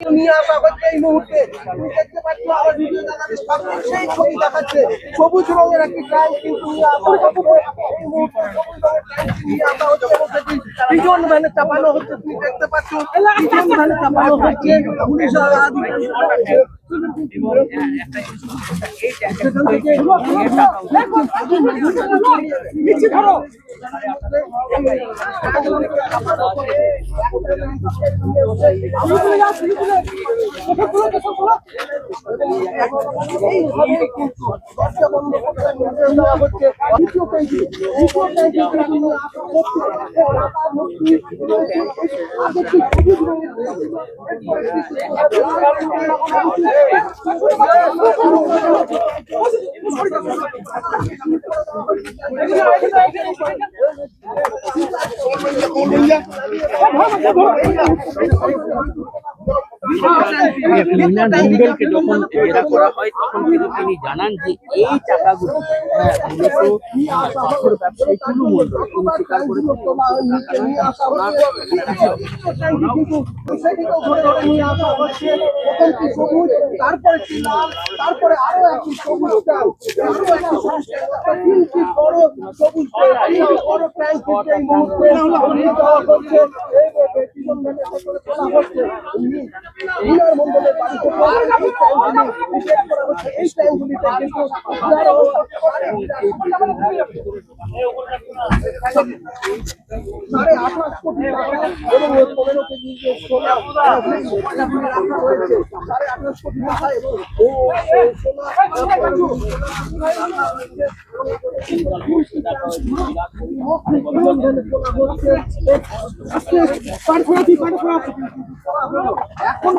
নিয়ে আসা হচ্ছে এই মুহূর্তে। তুমি দেখতে পাচ্ছ আমার ভিডিও জানালে সামনে সেই ছবি দেখাচ্ছে সবুজ রঙের একটি ট্যাঙ্ক কিন্তু নিয়ে আসা হচ্ছে এই মুহূর্তে। সবুজ রঙের ট্যাঙ্ক নিয়ে আসা হচ্ছে এবং সেটি পিজন ভ্যানে চাপানো হচ্ছে। তুমি দেখতে পাচ্ছ পিজন ভ্যানে চাপানো হচ্ছে পুলিশের আধিকারিক। মন্ডলকে যখন জেরা করা হয় তখন কিন্তু তিনি জানান যে এই টাকাগুলো মূলত পাথর ব্যবসায়ী টুলু মন্ডল তিনি স্বীকার তারপরে তারপরে আরো একটি সবুজ ট্যাঙ্ক, তিনটি বড় সবুজ বড় ট্যাঙ্ক এই মুহূর্তে দেওয়া হচ্ছে। মিনার মন্ডলের বাড়ি থেকে এই ট্যাঙ্কগুলিতে কিন্তু 28.5 কোটি টাকা এবং 15 কেজি সোনা রাখা হয়েছে। 28.5 কোটি টাকা এবং এখন